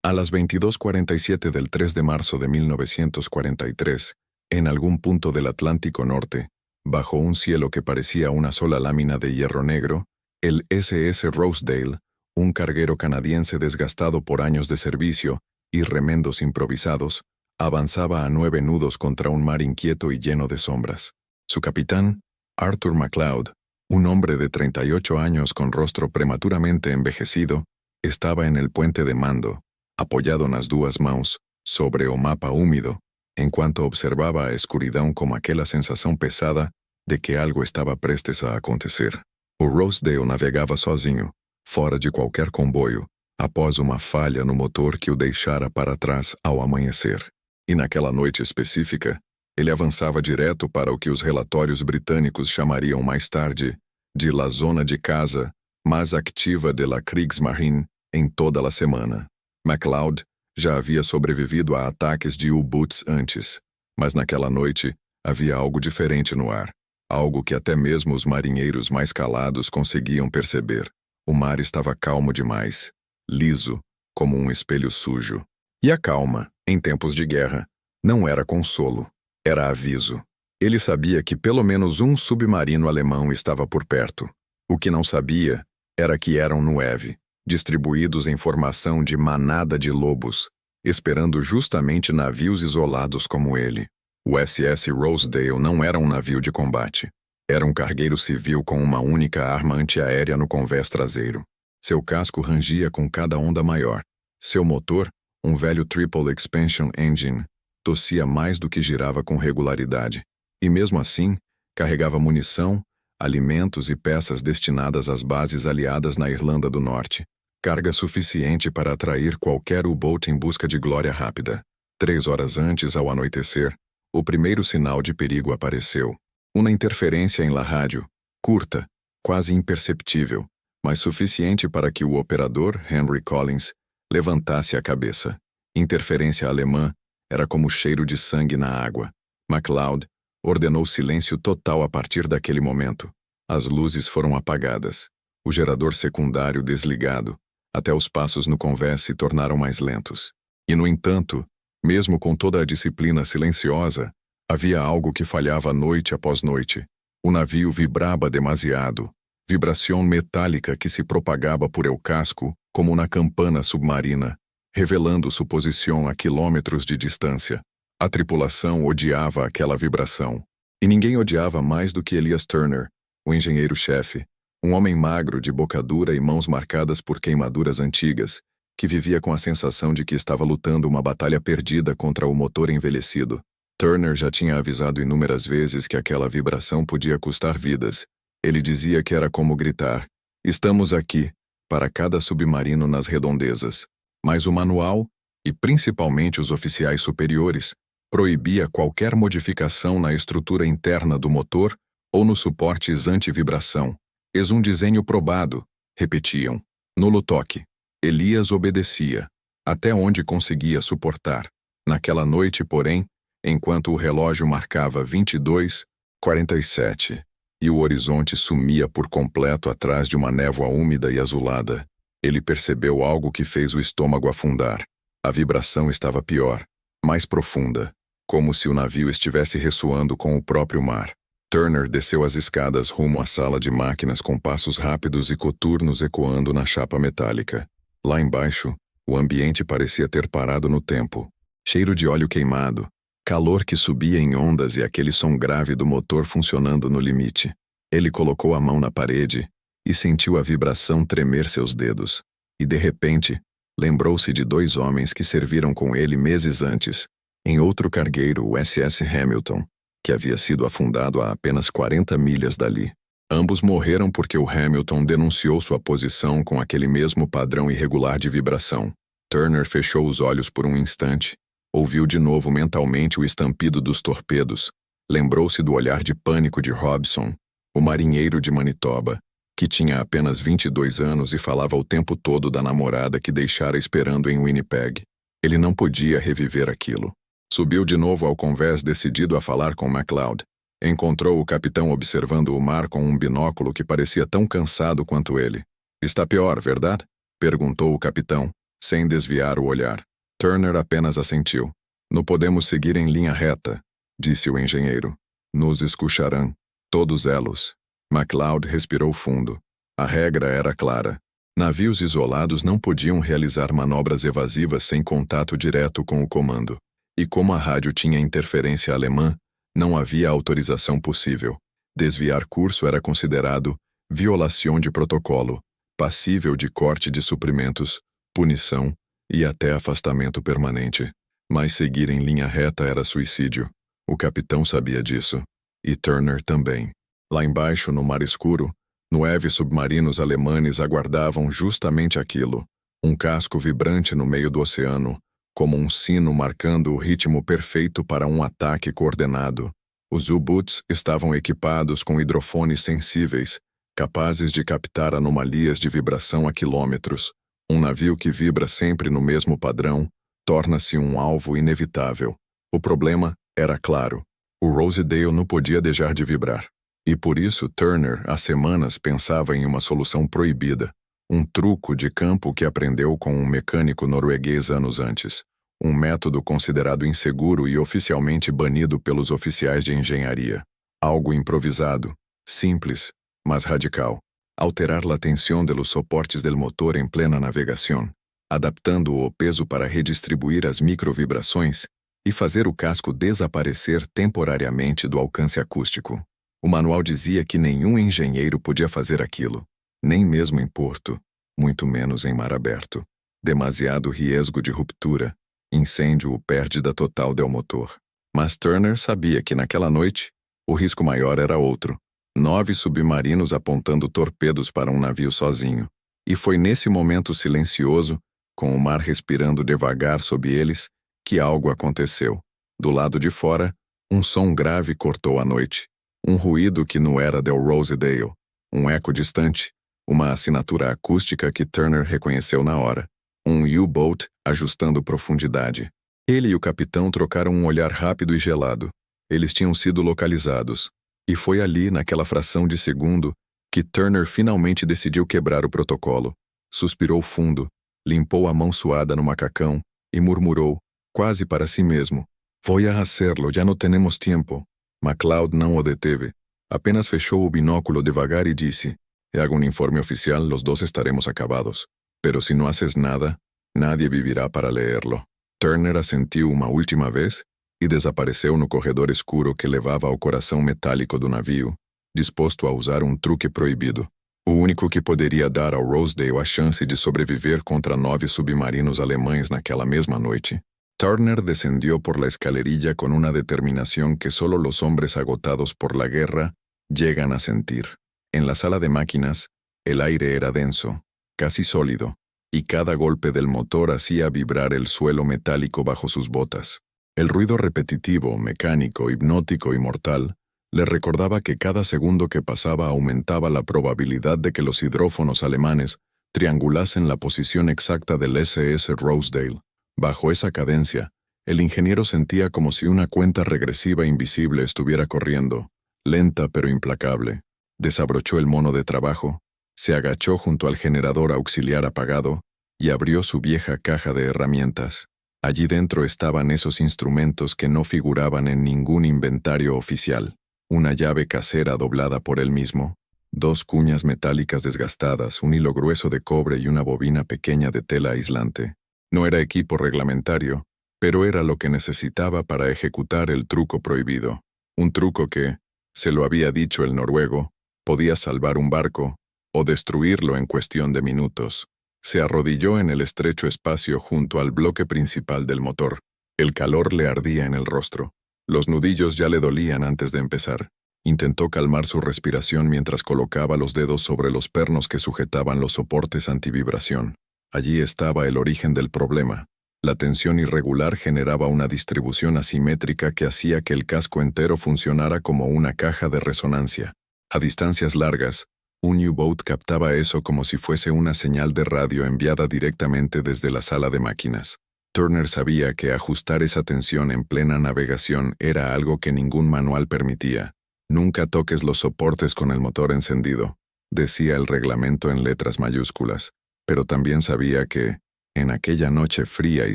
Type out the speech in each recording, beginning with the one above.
A las 22:47 del 3 de marzo de 1943, en algún punto del Atlántico Norte, bajo un cielo que parecía una sola lámina de hierro negro, el SS Rosedale, un carguero canadiense desgastado por años de servicio y remendos improvisados, avanzaba a 9 nudos contra un mar inquieto y lleno de sombras. Su capitán, Arthur MacLeod, un hombre de 38 años con rostro prematuramente envejecido, estaba en el puente de mando, apoyado nas duas mãos, sobre o mapa húmido, enquanto observava a escuridão com aquela sensação pesada de que algo estava prestes a acontecer. O Rosedale navegava sozinho, fora de qualquer comboio, após uma falha no motor que o deixara para trás ao amanhecer. E naquela noite específica, ele avançava direto para o que os relatórios britânicos chamariam mais tarde de La Zona de Casa mais activa de la Kriegsmarine em toda a semana. MacLeod já havia sobrevivido a ataques de U-Boots antes, mas naquela noite havia algo diferente no ar, algo que até mesmo os marinheiros mais calados conseguiam perceber. O mar estava calmo demais, liso, como um espelho sujo. E a calma, em tempos de guerra, não era consolo, era aviso. Ele sabia que pelo menos um submarino alemão estava por perto. O que não sabia era que eram 9, distribuídos em formação de manada de lobos, esperando justamente navios isolados como ele. O SS Rosedale não era um navio de combate. Era um cargueiro civil com uma única arma antiaérea no convés traseiro. Seu casco rangia com cada onda maior. Seu motor, um velho Triple Expansion Engine, tossia mais do que girava com regularidade. E mesmo assim, carregava munição, alimentos e peças destinadas às bases aliadas na Irlanda do Norte. Carga suficiente para atrair qualquer U-Boat em busca de glória rápida. 3 horas antes, ao anoitecer, o primeiro sinal de perigo apareceu. Uma interferência em la rádio, curta, quase imperceptível, mas suficiente para que o operador, Henry Collins, levantasse a cabeça. Interferência alemã era como cheiro de sangue na água. MacLeod ordenou silêncio total a partir daquele momento. As luzes foram apagadas. O gerador secundário desligado. Até os passos no convés se tornaram mais lentos. E, no entanto, mesmo com toda a disciplina silenciosa, havia algo que falhava noite após noite. O navio vibrava demasiado. Vibração metálica que se propagava por el casco, como na campana submarina, revelando sua posição a quilômetros de distância. A tripulação odiava aquela vibração. E ninguém odiava mais do que Elias Turner, o engenheiro-chefe, um homem magro de boca dura e mãos marcadas por queimaduras antigas, que vivia com a sensação de que estava lutando uma batalha perdida contra o motor envelhecido. Turner já tinha avisado inúmeras vezes que aquela vibração podia custar vidas. Ele dizia que era como gritar: "Estamos aqui", para cada submarino nas redondezas. Mas o manual, e principalmente os oficiais superiores, proibia qualquer modificação na estrutura interna do motor ou nos suportes anti-vibração. "És um desenho probado", repetiam. Nulo toque. Elias obedecia, até onde conseguia suportar. Naquela noite, porém, enquanto o relógio marcava 22:47 e o horizonte sumia por completo atrás de uma névoa úmida e azulada, ele percebeu algo que fez o estômago afundar. A vibração estava pior, mais profunda, como se o navio estivesse ressoando com o próprio mar. Turner desceu as escadas rumo à sala de máquinas com passos rápidos e coturnos ecoando na chapa metálica. Lá embaixo, o ambiente parecia ter parado no tempo. Cheiro de óleo queimado, calor que subia em ondas e aquele som grave do motor funcionando no limite. Ele colocou a mão na parede e sentiu a vibração tremer seus dedos. E de repente, lembrou-se de 2 homens que serviram com ele meses antes, em outro cargueiro, o SS Hamilton, que havia sido afundado a apenas 40 milhas dali. Ambos morreram porque o Hamilton denunciou sua posição com aquele mesmo padrão irregular de vibração. Turner fechou os olhos por um instante, ouviu de novo mentalmente o estampido dos torpedos, lembrou-se do olhar de pânico de Robson, o marinheiro de Manitoba, que tinha apenas 22 anos e falava o tempo todo da namorada que deixara esperando em Winnipeg. Ele não podia reviver aquilo. Subiu de novo ao convés decidido a falar com MacLeod. Encontrou o capitão observando o mar com um binóculo que parecia tão cansado quanto ele. "Está pior, verdade?" perguntou o capitão, sem desviar o olhar. Turner apenas assentiu. Não podemos seguir em linha reta, disse o engenheiro. Nos escucharão todos elos. MacLeod respirou fundo. A regra era clara. Navios isolados não podiam realizar manobras evasivas sem contato direto com o comando. E como a rádio tinha interferência alemã, não havia autorização possível. Desviar curso era considerado violação de protocolo, passível de corte de suprimentos, punição e até afastamento permanente. Mas seguir em linha reta era suicídio. O capitão sabia disso. E Turner também. Lá embaixo, no mar escuro, 9 submarinos alemães aguardavam justamente aquilo. Um casco vibrante no meio do oceano, como um sino marcando o ritmo perfeito para um ataque coordenado. Os U-Boots estavam equipados com hidrofones sensíveis, capazes de captar anomalias de vibração a quilômetros. Um navio que vibra sempre no mesmo padrão torna-se um alvo inevitável. O problema era claro. O Rosedale não podia deixar de vibrar. E por isso Turner, há semanas, pensava em uma solução proibida. Um truco de campo que aprendeu com um mecânico norueguês anos antes. Um método considerado inseguro e oficialmente banido pelos oficiais de engenharia. Algo improvisado, simples, mas radical. Alterar a tensão de los soportes del motor em plena navegação, adaptando o peso para redistribuir as microvibrações e fazer o casco desaparecer temporariamente do alcance acústico. O manual dizia que nenhum engenheiro podia fazer aquilo, nem mesmo em porto, muito menos em mar aberto. Demasiado riesgo de ruptura, incêndio ou pérdida total del motor. Mas Turner sabia que naquela noite, o risco maior era outro. 9 submarinos apontando torpedos para um navio sozinho. E foi nesse momento silencioso, com o mar respirando devagar sob eles, que algo aconteceu. Do lado de fora, um som grave cortou a noite. Um ruído que não era del Rosedale. Um eco distante. Uma assinatura acústica que Turner reconheceu na hora. Um U-boat ajustando profundidade. Ele e o capitão trocaram um olhar rápido e gelado. Eles tinham sido localizados. E foi ali, naquela fração de segundo, que Turner finalmente decidiu quebrar o protocolo. Suspirou fundo, limpou a mão suada no macacão e murmurou, quase para si mesmo: Voy a hacerlo, ya no tenemos tiempo. MacLeod não o deteve. Apenas fechou o binóculo devagar e disse: Haga um informe oficial, los dos estaremos acabados. Pero si no haces nada, nadie vivirá para leerlo. Turner assentiu uma última vez e desapareceu no corredor escuro que levava ao coração metálico do navio, disposto a usar um truque proibido. O único que poderia dar ao Rosedale a chance de sobreviver contra 9 submarinos alemães naquela mesma noite. Turner descendió por la escalerilla con una determinación que solo los hombres agotados por la guerra llegan a sentir. En la sala de máquinas, el aire era denso, casi sólido, y cada golpe del motor hacía vibrar el suelo metálico bajo sus botas. El ruido repetitivo, mecánico, hipnótico y mortal le recordaba que cada segundo que pasaba aumentaba la probabilidad de que los hidrófonos alemanes triangulasen la posición exacta del SS Rosedale. Bajo esa cadencia, el ingeniero sentía como si una cuenta regresiva invisible estuviera corriendo, lenta pero implacable. Desabrochó el mono de trabajo, se agachó junto al generador auxiliar apagado y abrió su vieja caja de herramientas. Allí dentro estaban esos instrumentos que no figuraban en ningún inventario oficial. Una llave casera doblada por él mismo, 2 cuñas metálicas desgastadas, un hilo grueso de cobre y una bobina pequeña de tela aislante. No era equipo reglamentario, pero era lo que necesitaba para ejecutar el truco prohibido. Un truco que, se lo había dicho el noruego, podía salvar un barco o destruirlo en cuestión de minutos. Se arrodilló en el estrecho espacio junto al bloque principal del motor. El calor le ardía en el rostro. Los nudillos ya le dolían antes de empezar. Intentó calmar su respiración mientras colocaba los dedos sobre los pernos que sujetaban los soportes antivibración. Allí estaba el origen del problema. La tensión irregular generaba una distribución asimétrica que hacía que el casco entero funcionara como una caja de resonancia. A distancias largas, un U-boat captaba eso como si fuese una señal de radio enviada directamente desde la sala de máquinas. Turner sabía que ajustar esa tensión en plena navegación era algo que ningún manual permitía. Nunca toques los soportes con el motor encendido, decía el reglamento en letras mayúsculas. Pero también sabía que, En aquella noche fría y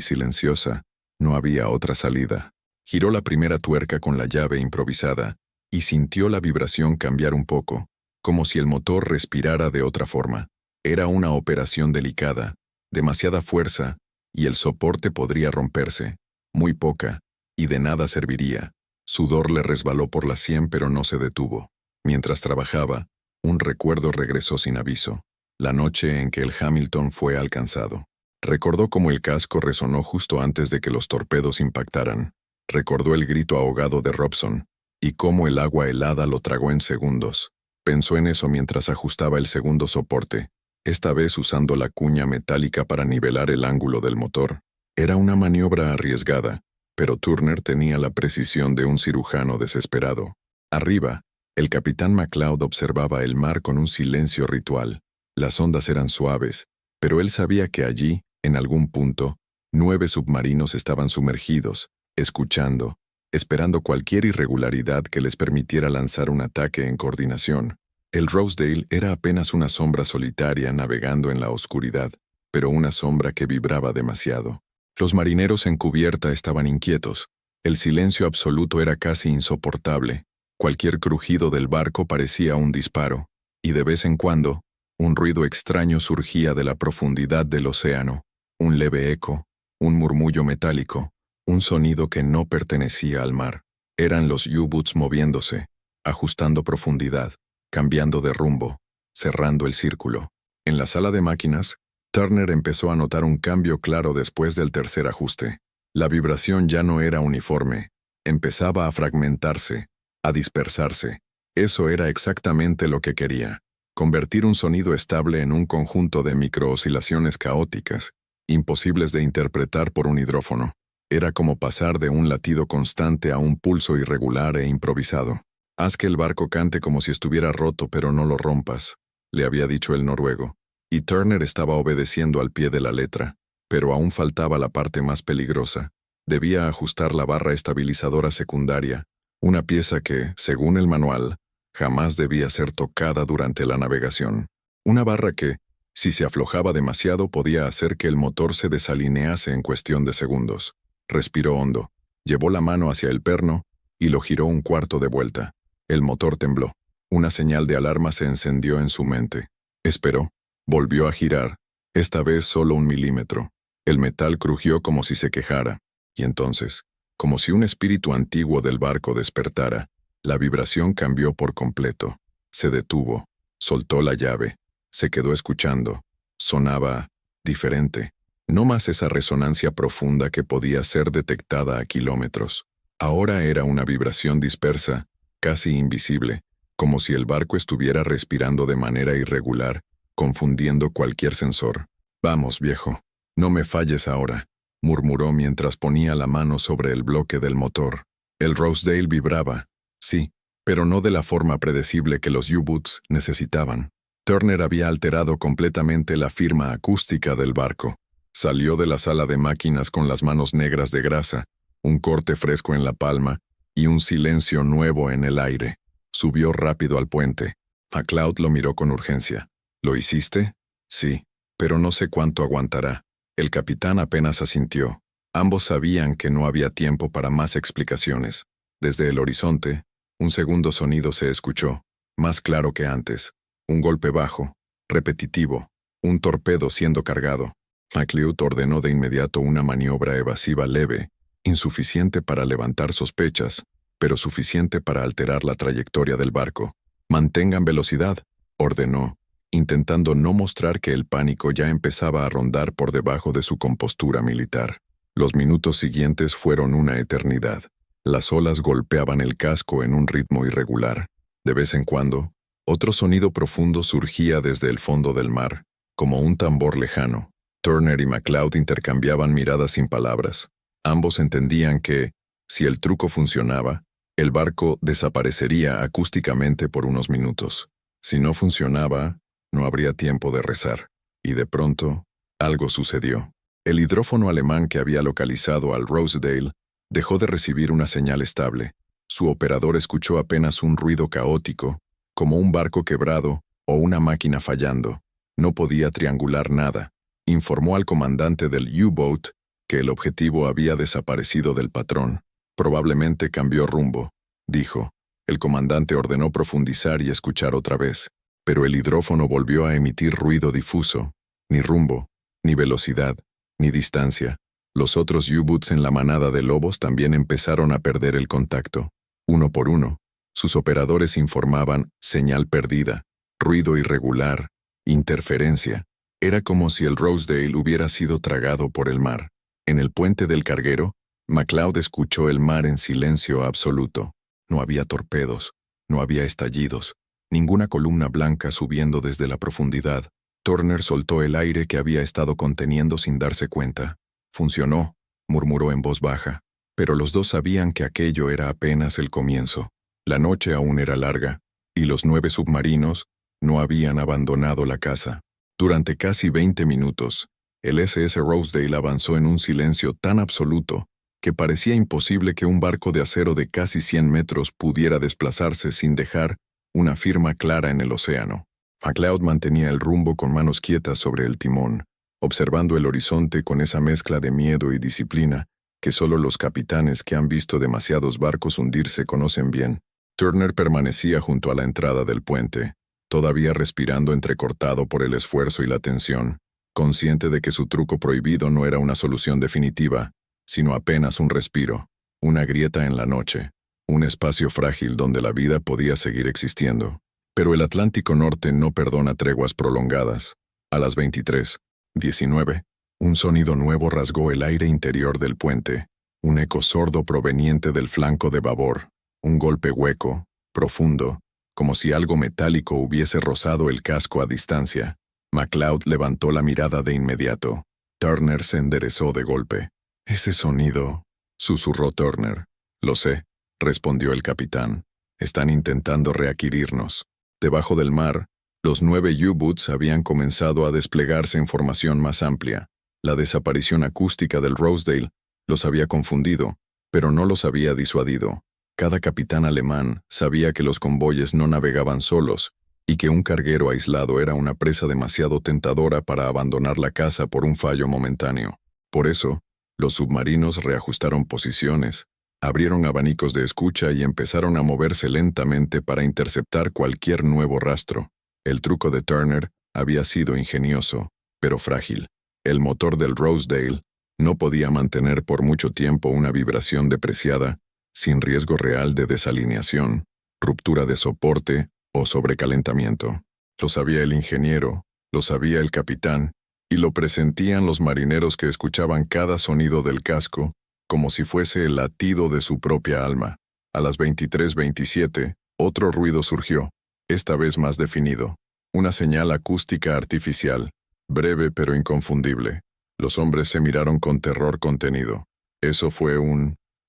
silenciosa, no había otra salida. Giró la primera tuerca con la llave improvisada y sintió la vibración cambiar un poco, como si el motor respirara de otra forma. Era una operación delicada, demasiada fuerza, y el soporte podría romperse, muy poca, y de nada serviría. Sudor le resbaló por la sien pero no se detuvo. Mientras trabajaba, un recuerdo regresó sin aviso, la noche en que el Hamilton fue alcanzado. Recordó cómo el casco resonó justo antes de que los torpedos impactaran. Recordó el grito ahogado de Robson, y cómo el agua helada lo tragó en segundos. Pensó en eso mientras ajustaba el segundo soporte, esta vez usando la cuña metálica para nivelar el ángulo del motor. Era una maniobra arriesgada, pero Turner tenía la precisión de un cirujano desesperado. Arriba, el capitán McLeod observaba el mar con un silencio ritual. Las ondas eran suaves, pero él sabía que allí, en algún punto, 9 submarinos estaban sumergidos, escuchando, esperando cualquier irregularidad que les permitiera lanzar un ataque en coordinación. El Rosedale era apenas una sombra solitaria navegando en la oscuridad, pero una sombra que vibraba demasiado. Los marineros en cubierta estaban inquietos. El silencio absoluto era casi insoportable. Cualquier crujido del barco parecía un disparo, y de vez en cuando, un ruido extraño surgía de la profundidad del océano, un leve eco, un murmullo metálico, un sonido que no pertenecía al mar. Eran los U-boats moviéndose, ajustando profundidad, cambiando de rumbo, cerrando el círculo. En la sala de máquinas, Turner empezó a notar un cambio claro después del tercer ajuste. La vibración ya no era uniforme, empezaba a fragmentarse, a dispersarse. Eso era exactamente lo que quería, convertir un sonido estable en un conjunto de microoscilaciones caóticas, imposibles de interpretar por un hidrófono. Era como pasar de un latido constante a un pulso irregular e improvisado. «Haz que el barco cante como si estuviera roto, pero no lo rompas», le había dicho el noruego. Y Turner estaba obedeciendo al pie de la letra, pero aún faltaba la parte más peligrosa. Debía ajustar la barra estabilizadora secundaria, una pieza que, según el manual, jamás debía ser tocada durante la navegación. Una barra que, si se aflojaba demasiado, podía hacer que el motor se desalinease en cuestión de segundos. Respiró hondo, llevó la mano hacia el perno y lo giró un cuarto de vuelta. El motor tembló. Una señal de alarma se encendió en su mente. Esperó. Volvió a girar, esta vez solo 1 milímetro. El metal crujió como si se quejara, y entonces, como si un espíritu antiguo del barco despertara, la vibración cambió por completo. Se detuvo, soltó la llave, se quedó escuchando. Sonaba diferente. No más esa resonancia profunda que podía ser detectada a kilómetros. Ahora era una vibración dispersa, casi invisible, como si el barco estuviera respirando de manera irregular, confundiendo cualquier sensor. «Vamos, viejo, no me falles ahora», murmuró mientras ponía la mano sobre el bloque del motor. El Rosedale vibraba, sí, pero no de la forma predecible que los U-boats necesitaban. Turner había alterado completamente la firma acústica del barco. Salió de la sala de máquinas con las manos negras de grasa, un corte fresco en la palma y un silencio nuevo en el aire. Subió rápido al puente. McLeod lo miró con urgencia. «¿Lo hiciste?» «Sí, pero no sé cuánto aguantará». El capitán apenas asintió. Ambos sabían que no había tiempo para más explicaciones. Desde el horizonte, un segundo sonido se escuchó, más claro que antes. Un golpe bajo, repetitivo, un torpedo siendo cargado. McLeod ordenó de inmediato una maniobra evasiva leve, insuficiente para levantar sospechas, pero suficiente para alterar la trayectoria del barco. «Mantengan velocidad», ordenó, intentando no mostrar que el pánico ya empezaba a rondar por debajo de su compostura militar. Los minutos siguientes fueron una eternidad. Las olas golpeaban el casco en un ritmo irregular. De vez en cuando, otro sonido profundo surgía desde el fondo del mar, como un tambor lejano. Turner y McLeod intercambiaban miradas sin palabras. Ambos entendían que, si el truco funcionaba, el barco desaparecería acústicamente por unos minutos. Si no funcionaba, no habría tiempo de rezar. Y de pronto, algo sucedió. El hidrófono alemán que había localizado al Rosedale dejó de recibir una señal estable. Su operador escuchó apenas un ruido caótico, como un barco quebrado o una máquina fallando. No podía triangular nada. informó al comandante del U-Boat que el objetivo había desaparecido del patrón. Probablemente cambió rumbo, dijo. El comandante ordenó profundizar y escuchar otra vez, pero el hidrófono volvió a emitir ruido difuso. Ni rumbo, ni velocidad, ni distancia. Los otros U-Boats en la manada de lobos también empezaron a perder el contacto. Uno por uno, sus operadores informaban señal perdida, ruido irregular, interferencia. Era como si el Rosedale hubiera sido tragado por el mar. En el puente del carguero, McLeod escuchó el mar en silencio absoluto. No había torpedos, no había estallidos, ninguna columna blanca subiendo desde la profundidad. Turner soltó el aire que había estado conteniendo sin darse cuenta. Funcionó, murmuró en voz baja, pero los dos sabían que aquello era apenas el comienzo. La noche aún era larga, y los 9 submarinos no habían abandonado la casa. Durante casi 20 minutos, el SS Rosedale avanzó en un silencio tan absoluto que parecía imposible que un barco de acero de casi 100 metros pudiera desplazarse sin dejar una firma clara en el océano. McLeod mantenía el rumbo con manos quietas sobre el timón, observando el horizonte con esa mezcla de miedo y disciplina que solo los capitanes que han visto demasiados barcos hundirse conocen bien. Turner permanecía junto a la entrada del puente, todavía respirando entrecortado por el esfuerzo y la tensión, consciente de que su truco prohibido no era una solución definitiva, sino apenas un respiro, una grieta en la noche, un espacio frágil donde la vida podía seguir existiendo. Pero el Atlántico Norte no perdona treguas prolongadas. A las 23:19, un sonido nuevo rasgó el aire interior del puente, un eco sordo proveniente del flanco de babor, un golpe hueco, profundo, como si algo metálico hubiese rozado el casco a distancia. McLeod levantó la mirada de inmediato. Turner se enderezó de golpe. «Ese sonido», susurró Turner. «Lo sé», respondió el capitán. «Están intentando readquirirnos». Debajo del mar, los 9 U-Boats habían comenzado a desplegarse en formación más amplia. La desaparición acústica del Rosedale los había confundido, pero no los había disuadido. Cada capitán alemán sabía que los convoyes no navegaban solos y que un carguero aislado era una presa demasiado tentadora para abandonar la casa por un fallo momentáneo. Por eso, los submarinos reajustaron posiciones, abrieron abanicos de escucha y empezaron a moverse lentamente para interceptar cualquier nuevo rastro. El truco de Turner había sido ingenioso, pero frágil. El motor del Rosedale no podía mantener por mucho tiempo una vibración depreciada, sin riesgo real de desalineación, ruptura de soporte o sobrecalentamiento. Lo sabía el ingeniero, lo sabía el capitán, y lo presentían los marineros que escuchaban cada sonido del casco, como si fuese el latido de su propia alma. A las 23:27, otro ruido surgió, esta vez más definido. Una señal acústica artificial, breve pero inconfundible. Los hombres se miraron con terror contenido. Eso fue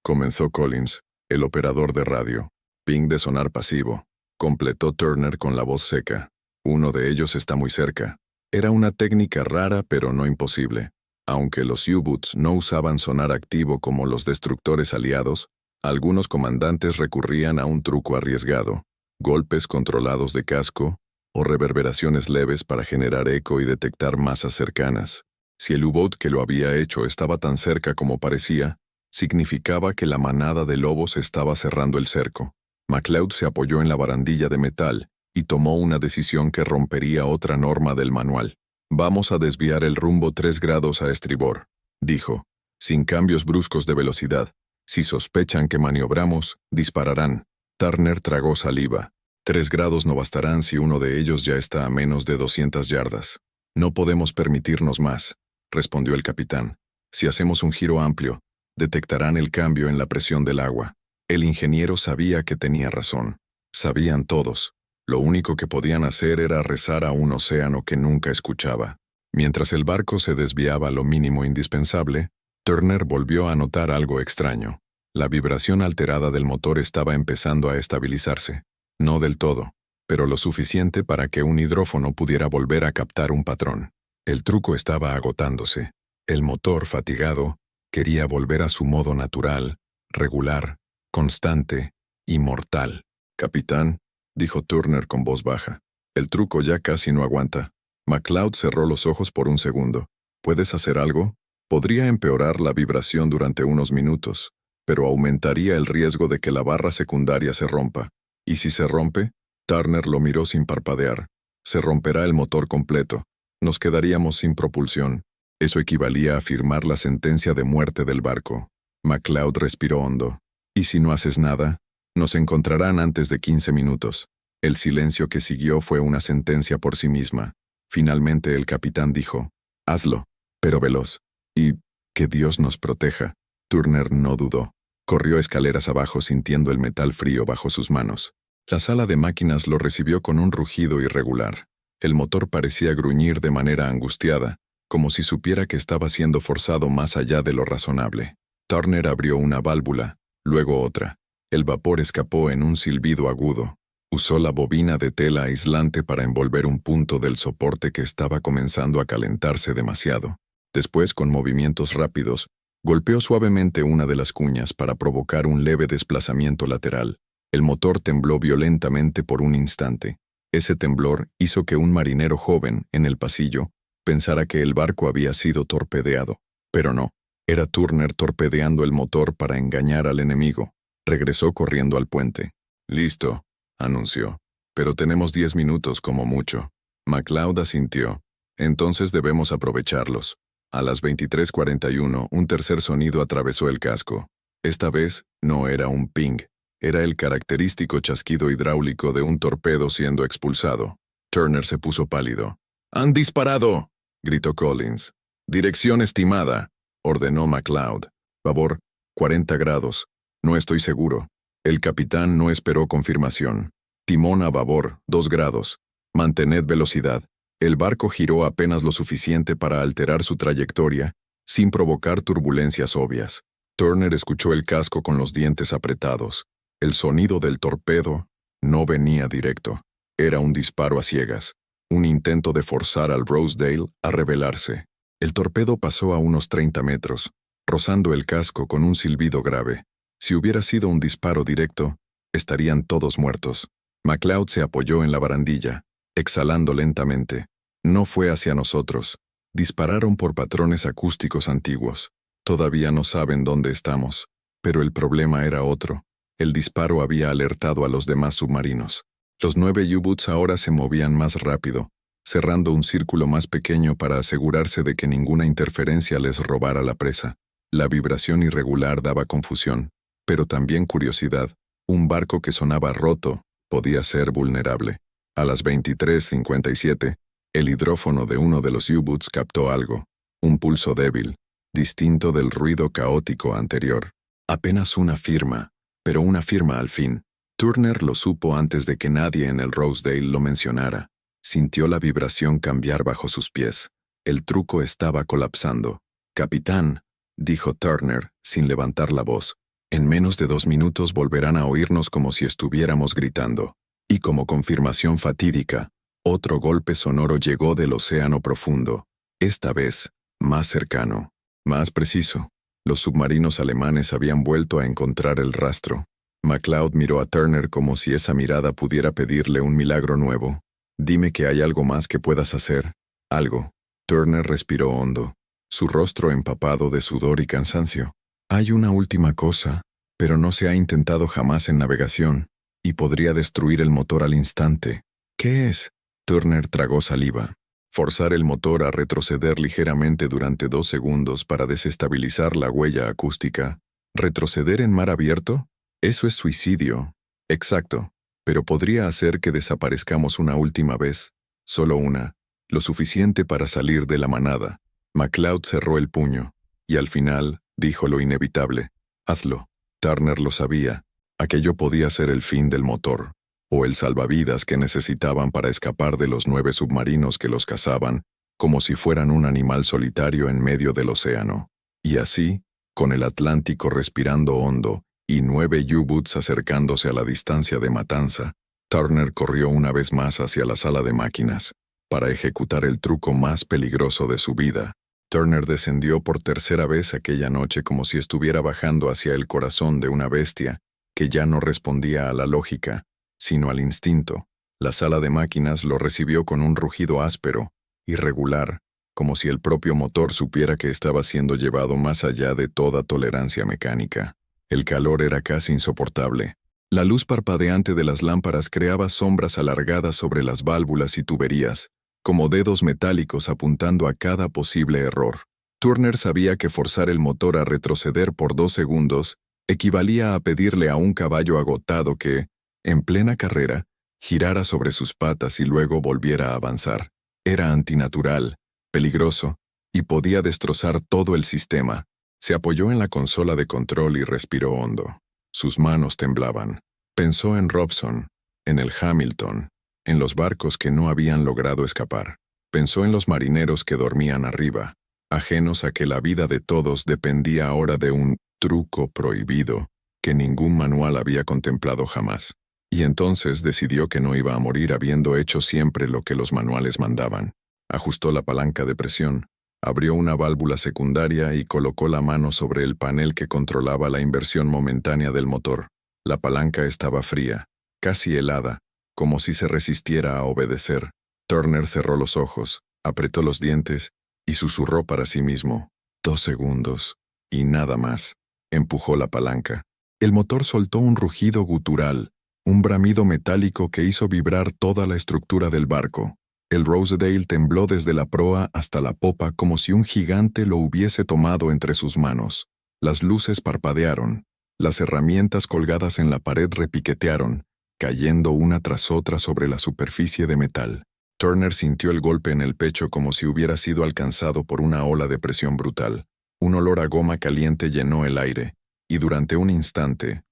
comenzó Collins, el operador de radio. Ping de sonar pasivo, completó Turner con la voz seca. Uno de ellos está muy cerca. Era una técnica rara pero no imposible. Aunque los U-Boats no usaban sonar activo como los destructores aliados, algunos comandantes recurrían a un truco arriesgado, golpes controlados de casco o reverberaciones leves para generar eco y detectar masas cercanas. Si el U-Boat que lo había hecho estaba tan cerca como parecía, significaba que la manada de lobos estaba cerrando el cerco. McLeod se apoyó en la barandilla de metal y tomó una decisión que rompería otra norma del manual. «Vamos a desviar el rumbo 3 grados a estribor», dijo, «sin cambios bruscos de velocidad. Si sospechan que maniobramos, dispararán». Turner tragó saliva. 3 grados no bastarán si uno de ellos ya está a menos de 200 yardas. «No podemos permitirnos más», respondió el capitán. «Si hacemos un giro amplio, detectarán el cambio en la presión del agua». El ingeniero sabía que tenía razón. Sabían todos. Lo único que podían hacer era rezar a un océano que nunca escuchaba. Mientras el barco se desviaba lo mínimo indispensable, Turner volvió a notar algo extraño. La vibración alterada del motor estaba empezando a estabilizarse. No del todo, pero lo suficiente para que un hidrófono pudiera volver a captar un patrón. El truco estaba agotándose. El motor, fatigado, quería volver a su modo natural, regular, constante y mortal. «Capitán», dijo Turner con voz baja, «el truco ya casi no aguanta». McLeod cerró los ojos por un segundo. ¿Puedes hacer algo? Podría empeorar la vibración durante unos minutos, pero aumentaría el riesgo de que la barra secundaria se rompa. ¿Y si se rompe? Turner lo miró sin parpadear. Se romperá el motor completo. Nos quedaríamos sin propulsión. Eso equivalía a firmar la sentencia de muerte del barco. McLeod respiró hondo. ¿Y si no haces nada? Nos encontrarán antes de 15 minutos. El silencio que siguió fue una sentencia por sí misma. Finalmente el capitán dijo, hazlo, pero veloz. Y que Dios nos proteja. Turner no dudó. Corrió escaleras abajo sintiendo el metal frío bajo sus manos. La sala de máquinas lo recibió con un rugido irregular. El motor parecía gruñir de manera angustiada, como si supiera que estaba siendo forzado más allá de lo razonable. Turner abrió una válvula, luego otra. El vapor escapó en un silbido agudo. Usó la bobina de tela aislante para envolver un punto del soporte que estaba comenzando a calentarse demasiado. Después, con movimientos rápidos, golpeó suavemente una de las cuñas para provocar un leve desplazamiento lateral. El motor tembló violentamente por un instante. Ese temblor hizo que un marinero joven, en el pasillo, pensara que el barco había sido torpedeado. Pero no, era Turner torpedeando el motor para engañar al enemigo. Regresó corriendo al puente. «Listo», anunció. «Pero tenemos 10 minutos como mucho». McLeod asintió. «Entonces debemos aprovecharlos». A las 23:41, un tercer sonido atravesó el casco. Esta vez, no era un ping. Era el característico chasquido hidráulico de un torpedo siendo expulsado. Turner se puso pálido. «¡Han disparado!», gritó Collins. «Dirección estimada», ordenó McLeod. «Babor, 40 grados. No estoy seguro». El capitán no esperó confirmación. «Timón a babor, 2 grados. Mantened velocidad». El barco giró apenas lo suficiente para alterar su trayectoria, sin provocar turbulencias obvias. Turner escuchó el casco con los dientes apretados. El sonido del torpedo no venía directo. Era un disparo a ciegas, un intento de forzar al Rosedale a rebelarse. El torpedo pasó a unos 30 metros, rozando el casco con un silbido grave. Si hubiera sido un disparo directo, estarían todos muertos. McLeod se apoyó en la barandilla, exhalando lentamente. No fue hacia nosotros. Dispararon por patrones acústicos antiguos. Todavía no saben dónde estamos. Pero el problema era otro. El disparo había alertado a los demás submarinos. Los 9 U-Boots ahora se movían más rápido, cerrando un círculo más pequeño para asegurarse de que ninguna interferencia les robara la presa. La vibración irregular daba confusión, pero también curiosidad. Un barco que sonaba roto podía ser vulnerable. A las 23:57, el hidrófono de uno de los U-Boots captó algo, un pulso débil, distinto del ruido caótico anterior. Apenas una firma, pero una firma al fin. Turner lo supo antes de que nadie en el Rosedale lo mencionara. Sintió la vibración cambiar bajo sus pies. El truco estaba colapsando. «Capitán», dijo Turner, sin levantar la voz, «en menos de 2 minutos volverán a oírnos como si estuviéramos gritando». Y como confirmación fatídica, otro golpe sonoro llegó del océano profundo. Esta vez, más cercano, más preciso. Los submarinos alemanes habían vuelto a encontrar el rastro. McLeod miró a Turner como si esa mirada pudiera pedirle un milagro nuevo. «Dime que hay algo más que puedas hacer». «Algo». Turner respiró hondo, su rostro empapado de sudor y cansancio. «Hay una última cosa, pero no se ha intentado jamás en navegación, y podría destruir el motor al instante». «¿Qué es?». Turner tragó saliva. «Forzar el motor a retroceder ligeramente durante 2 segundos para desestabilizar la huella acústica». «¿Retroceder en mar abierto? Eso es suicidio». «Exacto, pero podría hacer que desaparezcamos una última vez, solo una, lo suficiente para salir de la manada». McLeod cerró el puño, y al final dijo lo inevitable: «Hazlo». Turner lo sabía. Aquello podía ser el fin del motor, o el salvavidas que necesitaban para escapar de los 9 submarinos que los cazaban, como si fueran un animal solitario en medio del océano. Y así, con el Atlántico respirando hondo y 9 U-Boots acercándose a la distancia de matanza, Turner corrió una vez más hacia la sala de máquinas, para ejecutar el truco más peligroso de su vida. Turner descendió por tercera vez aquella noche como si estuviera bajando hacia el corazón de una bestia que ya no respondía a la lógica, sino al instinto. La sala de máquinas lo recibió con un rugido áspero, irregular, como si el propio motor supiera que estaba siendo llevado más allá de toda tolerancia mecánica. El calor era casi insoportable. La luz parpadeante de las lámparas creaba sombras alargadas sobre las válvulas y tuberías, como dedos metálicos apuntando a cada posible error. Turner sabía que forzar el motor a retroceder por 2 segundos equivalía a pedirle a un caballo agotado que, en plena carrera, girara sobre sus patas y luego volviera a avanzar. Era antinatural, peligroso, y podía destrozar todo el sistema. Se apoyó en la consola de control y respiró hondo. Sus manos temblaban. Pensó en Robson, en el Hamilton, en los barcos que no habían logrado escapar. Pensó en los marineros que dormían arriba, ajenos a que la vida de todos dependía ahora de un truco prohibido que ningún manual había contemplado jamás. Y entonces decidió que no iba a morir habiendo hecho siempre lo que los manuales mandaban. Ajustó la palanca de presión, abrió una válvula secundaria y colocó la mano sobre el panel que controlaba la inversión momentánea del motor. La palanca estaba fría, casi helada, como si se resistiera a obedecer. Turner cerró los ojos, apretó los dientes y susurró para sí mismo: 2 segundos, y nada más. Empujó la palanca. El motor soltó un rugido gutural, un bramido metálico que hizo vibrar toda la estructura del barco. El Rosedale tembló desde la proa hasta la popa como si un gigante lo hubiese tomado entre sus manos. Las luces parpadearon. Las herramientas colgadas en la pared repiquetearon, cayendo una tras otra sobre la superficie de metal. Turner sintió el golpe en el pecho como si hubiera sido alcanzado por una ola de presión brutal. Un olor a goma caliente llenó el aire, y durante un instante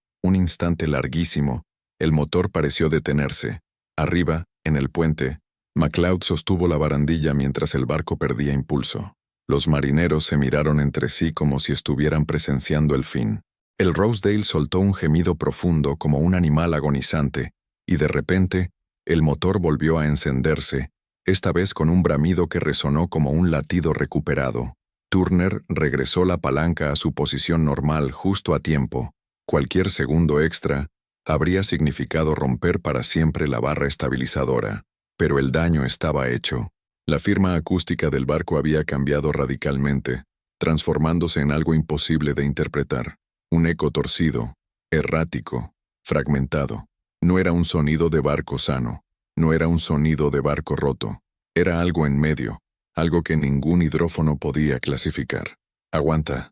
larguísimo, el motor pareció detenerse. Arriba, en el puente, McLeod sostuvo la barandilla mientras el barco perdía impulso. Los marineros se miraron entre sí como si estuvieran presenciando el fin. El Rosedale soltó un gemido profundo como un animal agonizante, y de repente, el motor volvió a encenderse, esta vez con un bramido que resonó como un latido recuperado. Turner regresó la palanca a su posición normal justo a tiempo. Cualquier segundo extra habría significado romper para siempre la barra estabilizadora. Pero el daño estaba hecho. La firma acústica del barco había cambiado radicalmente, transformándose en algo imposible de interpretar. Un eco torcido, errático, fragmentado. No era un sonido de barco sano, no era un sonido de barco roto. Era algo en medio, algo que ningún hidrófono podía clasificar. Aguanta,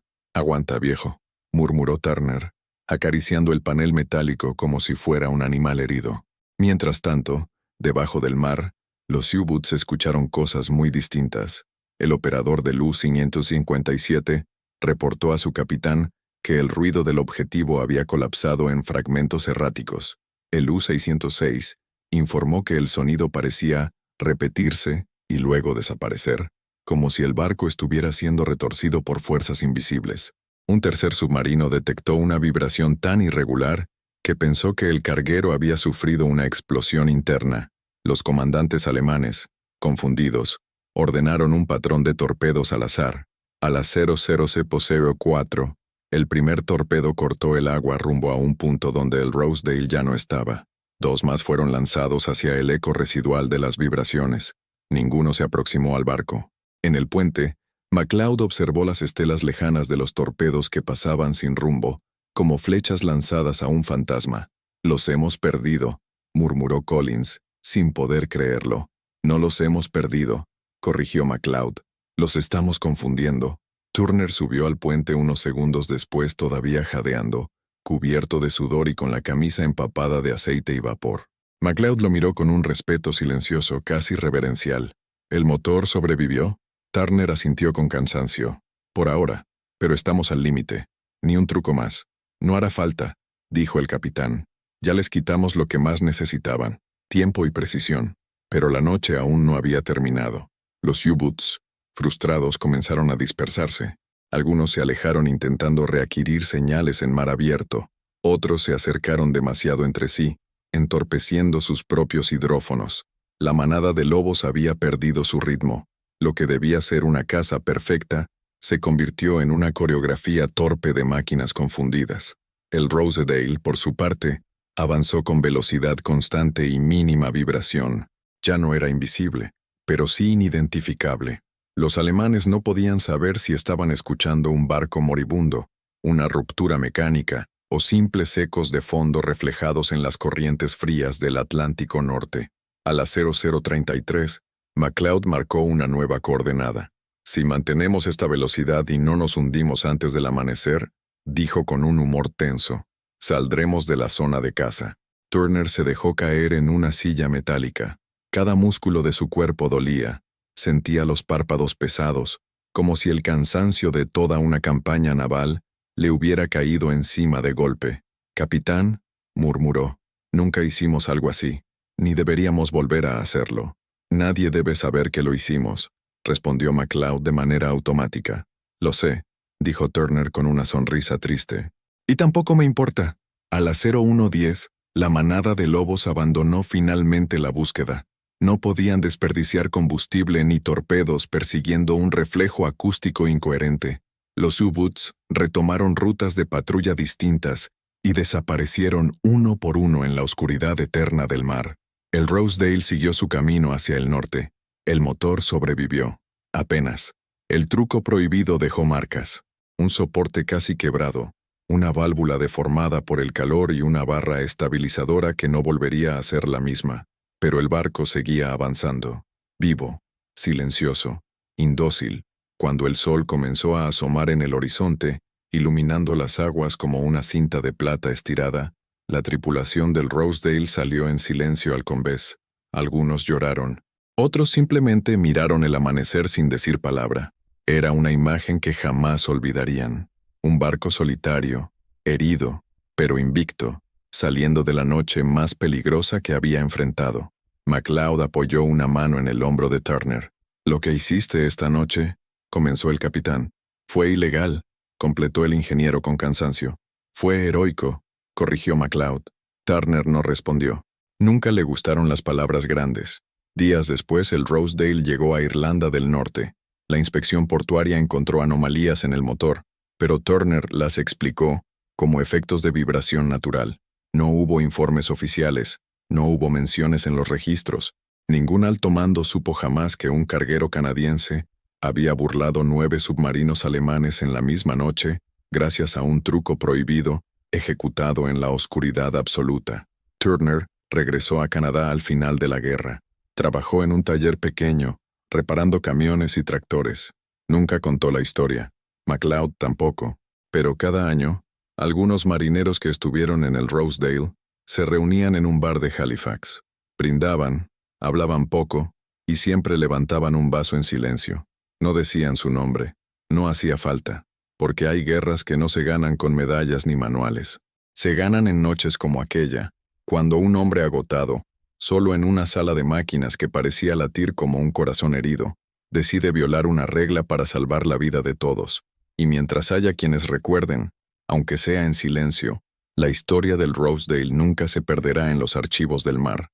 viejo, murmuró Turner, acariciando el panel metálico como si fuera un animal herido. Mientras tanto, debajo del mar, los U-Boots escucharon cosas muy distintas. El operador del U-557 reportó a su capitán que el ruido del objetivo había colapsado en fragmentos erráticos. El U-606 informó que el sonido parecía repetirse y luego desaparecer, como si el barco estuviera siendo retorcido por fuerzas invisibles. Un tercer submarino detectó una vibración tan irregular que pensó que el carguero había sufrido una explosión interna. Los comandantes alemanes, confundidos, ordenaron un patrón de torpedos al azar. A las 0004, el primer torpedo cortó el agua rumbo a un punto donde el Rosedale ya no estaba. 2 más fueron lanzados hacia el eco residual de las vibraciones. Ninguno se aproximó al barco. En el puente, McLeod observó las estelas lejanas de los torpedos que pasaban sin rumbo, como flechas lanzadas a un fantasma. «Los hemos perdido», murmuró Collins, sin poder creerlo. «No los hemos perdido», corrigió McLeod. «Los estamos confundiendo». Turner subió al puente unos segundos después, todavía jadeando, cubierto de sudor y con la camisa empapada de aceite y vapor. McLeod lo miró con un respeto silencioso, casi reverencial. ¿El motor sobrevivió? Turner asintió con cansancio. «Por ahora, pero estamos al límite. Ni un truco más. No hará falta», dijo el capitán. «Ya les quitamos lo que más necesitaban, tiempo y precisión». Pero la noche aún no había terminado. Los U-Boots, frustrados, comenzaron a dispersarse. Algunos se alejaron intentando readquirir señales en mar abierto. Otros se acercaron demasiado entre sí, entorpeciendo sus propios hidrófonos. La manada de lobos había perdido su ritmo. Lo que debía ser una caza perfecta se convirtió en una coreografía torpe de máquinas confundidas. El Rosedale, por su parte, avanzó con velocidad constante y mínima vibración. Ya no era invisible, pero sí inidentificable. Los alemanes no podían saber si estaban escuchando un barco moribundo, una ruptura mecánica o simples ecos de fondo reflejados en las corrientes frías del Atlántico Norte. A las 00:33, McLeod marcó una nueva coordenada. Si mantenemos esta velocidad y no nos hundimos antes del amanecer, dijo con un humor tenso, saldremos de la zona de caza. Turner se dejó caer en una silla metálica. Cada músculo de su cuerpo dolía. Sentía los párpados pesados, como si el cansancio de toda una campaña naval le hubiera caído encima de golpe. «Capitán», murmuró, «nunca hicimos algo así, ni deberíamos volver a hacerlo. Nadie debe saber que lo hicimos», respondió McLeod de manera automática. «Lo sé», dijo Turner con una sonrisa triste. «Y tampoco me importa». A las 01:10, la manada de lobos abandonó finalmente la búsqueda. No podían desperdiciar combustible ni torpedos persiguiendo un reflejo acústico incoherente. Los U-Boots retomaron rutas de patrulla distintas y desaparecieron uno por uno en la oscuridad eterna del mar. El Rosedale siguió su camino hacia el norte. El motor sobrevivió. Apenas. El truco prohibido dejó marcas. Un soporte casi quebrado, una válvula deformada por el calor y una barra estabilizadora que no volvería a ser la misma. Pero el barco seguía avanzando, vivo, silencioso, indócil, cuando el sol comenzó a asomar en el horizonte, iluminando las aguas como una cinta de plata estirada. La tripulación del Rosedale salió en silencio al combés. Algunos lloraron. Otros simplemente miraron el amanecer sin decir palabra. Era una imagen que jamás olvidarían. Un barco solitario, herido, pero invicto, saliendo de la noche más peligrosa que había enfrentado. McLeod apoyó una mano en el hombro de Turner. «Lo que hiciste esta noche», comenzó el capitán, «fue ilegal», completó el ingeniero con cansancio. «Fue heroico», corrigió McLeod. Turner no respondió. Nunca le gustaron las palabras grandes. Días después el Rosedale llegó a Irlanda del Norte. La inspección portuaria encontró anomalías en el motor, pero Turner las explicó como efectos de vibración natural. No hubo informes oficiales, no hubo menciones en los registros. Ningún alto mando supo jamás que un carguero canadiense había burlado 9 submarinos alemanes en la misma noche gracias a un truco prohibido ejecutado en la oscuridad absoluta. Turner regresó a Canadá al final de la guerra. Trabajó en un taller pequeño, reparando camiones y tractores. Nunca contó la historia. McLeod tampoco. Pero cada año, algunos marineros que estuvieron en el Rosedale se reunían en un bar de Halifax. Brindaban, hablaban poco y siempre levantaban un vaso en silencio. No decían su nombre. No hacía falta, porque hay guerras que no se ganan con medallas ni manuales. Se ganan en noches como aquella, cuando un hombre agotado, solo en una sala de máquinas que parecía latir como un corazón herido, decide violar una regla para salvar la vida de todos. Y mientras haya quienes recuerden, aunque sea en silencio, la historia del Rosedale nunca se perderá en los archivos del mar.